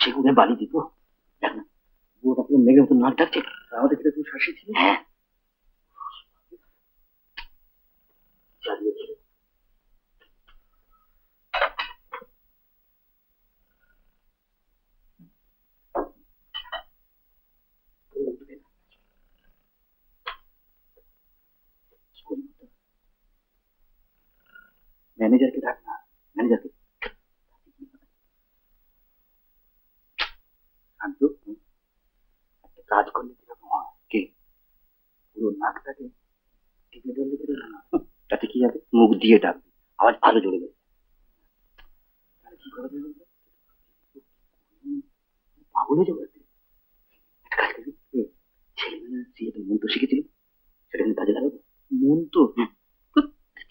সেগুলো বালি দিব। দেখ না, পুরোটা পুরো মেঘের মতো নাক ডাকছে। আমাদের ক্ষেত্রে তুমি শাসি ছিল। হ্যাঁ, চালিয়েছিল। ম্যানেজারকে ডাক না, ম্যানেজারকে। শান্ত, একটা কাজ করলে কিরকম হয়? কে? পুরো নাকটাকে টিপে ধরলে কিরকম হয়? তাতে কি হবে? মুখ দিয়ে ডাকবে, আওয়াজ আরো জোরে বেরোবে। তাহলে কি করা যাবে বলতো? পাগল হয়ে যাবে। একটা কাজ করবি, ছেলেমেয়েরা যে একটা মন্ত্র শিখেছিল সেটা কিন্তু কাজে লাগাবো। মন্ত্র?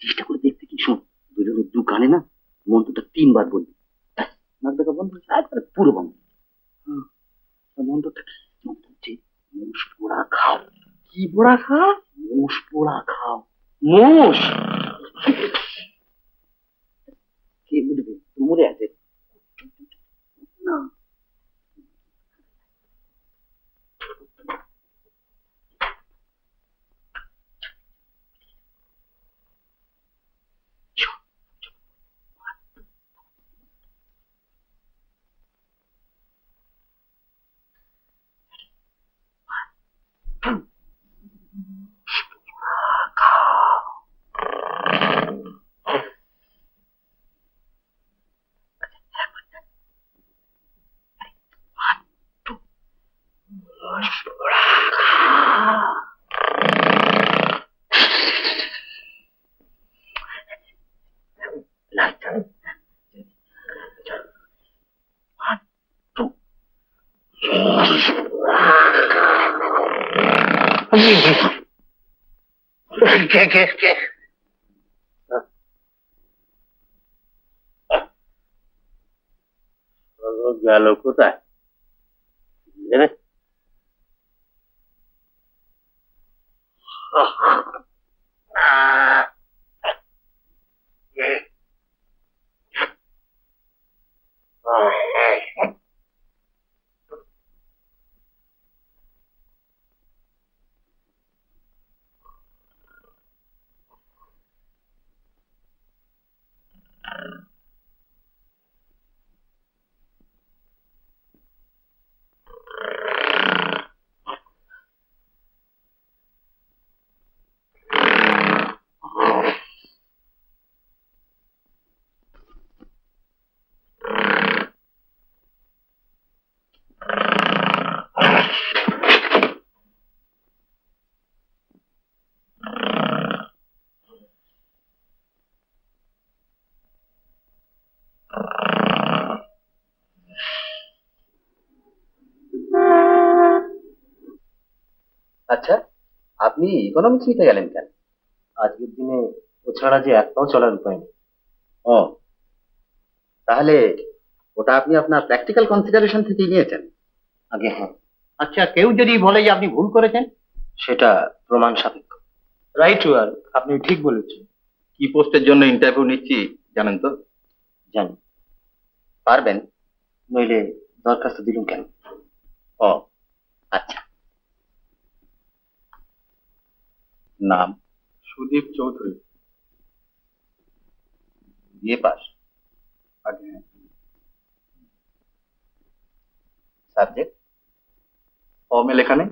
চেষ্টা করে দেখতে কি, শোন, দুজনের দু কানে না মন্ত্রটা 3 বার বলবি। ব্যাস, নাক ডাকা বন্ধ, একবারে পুরো বন্ধ। মন্ত্রটা কি? মন্ত্র হচ্ছে মোষ পোড়া খাও। কি পোড়া খাও? মোষ পোড়া খাও। মোষ? কে বুঝবে? মরে আছে না। গেল কোথায়? আচ্ছা, আপনি ইকোনমিক্স নিতে গেলেন কেন? আজকের দিনে ও ছাড়া যে এক পাও চলার উপায় নেই। ও, তাহলে ওটা আপনি আপনার প্র্যাকটিক্যাল কনসিডারেশন থেকে নিয়েছেন? আগে হ্যাঁ। আচ্ছা, কেউ যদি বলে যে আপনি ভুল করেছেন, সেটা প্রমাণ সাপেক্ষ। রাইট ওয়ার, আপনি ঠিক বলেছেন। কি পোস্টের জন্য ইন্টারভিউ নিচ্ছি জানেন তো? জানি। পারবেন, নইলে দরখাস্ত দিলুন কেন? ও আচ্ছা। নাম? সুদীপ চৌধুরী। BA pass? আগে। সাবজেক্ট? ফর্মে লেখা নেই,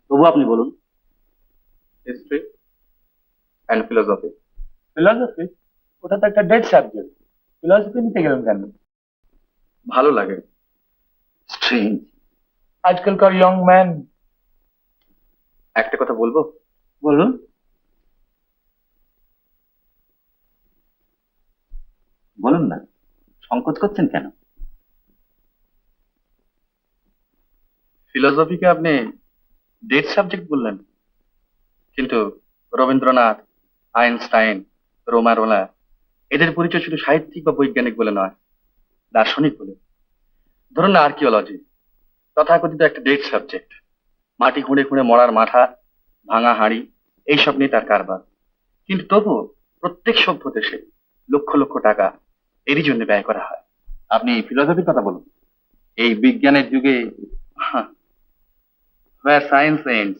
তবু আপনি বলুন। History and philosophy. ফিলোসফি? ওটা তো একটা ডেড সাবজেক্ট, ফিলোসফি নিতে গেলেন কেন? ভালো লাগে। স্ট্রেঞ্জ। আজকালকার ইয়ং ম্যান। একটা কথা বলবো? বলুন। বলুন না, সংকোচ করছেন কেন? ফিলোসফিকে আপনি ডেড সাবজেক্ট বললেন, কিন্তু রবীন্দ্রনাথ, আইনস্টাইন, রোমারোলা এদের পরিচয় শুধু সাহিত্যিক বা বৈজ্ঞানিক বলে নয়, দার্শনিক বলে। ধরুন না আর্কিওলজি, তথাকথিত একটা ডেড সাবজেক্ট। মাটি খুঁড়ে খুঁড়ে মরার মাথা, ভাঙা হাঁড়ি, এইসব নিয়ে তার কারবার। কিন্তু তবুও প্রত্যেক সভ্য দেশে লক্ষ লক্ষ টাকা এরই জন্য ব্যয় করা হয়। আপনি ফিলোসফির কথা বলুন, এই বিজ্ঞানের যুগে where science ends,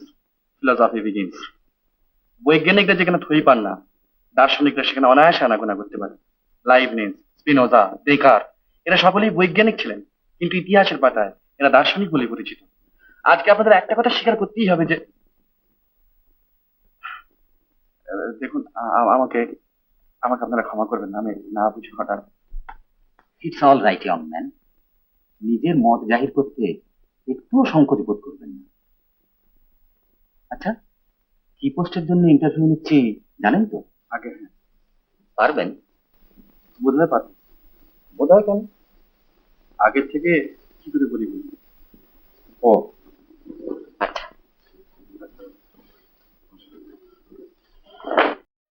philosophy begins. বৈজ্ঞানিকরা যেখানে থই পান না, দার্শনিকরা সেখানে অনায়াসে আনাগোনা করতে পারে। লাইবনিজ, স্পিনোজা, ডেকার্ট এরা সকলেই বৈজ্ঞানিক ছিলেন, কিন্তু ইতিহাসের পাতায় এরা দার্শনিক বলে পরিচিত। আজকে আপনাদের একটা কথা স্বীকার করতেই হবে যে দেখুন, আমাকে আমাকে আপনারা ক্ষমা করবেন না, আমি না বুঝে হঠাৎ। It's all right young man, নিজের মত জাহির করতে একটুও সংকোচ বোধ করবেন না। আচ্ছা, কি পোস্টের জন্য ইন্টারভিউ নিচ্ছি জানেন তো? আগে হ্যাঁ, পারবেন? বুঝতে পারছি। বোধ হয় কেন? আগের থেকে কি করে বলি বলুন? ও আচ্ছা,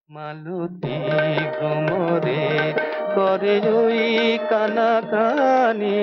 মালতী গোমরে করে ওই কানাকানি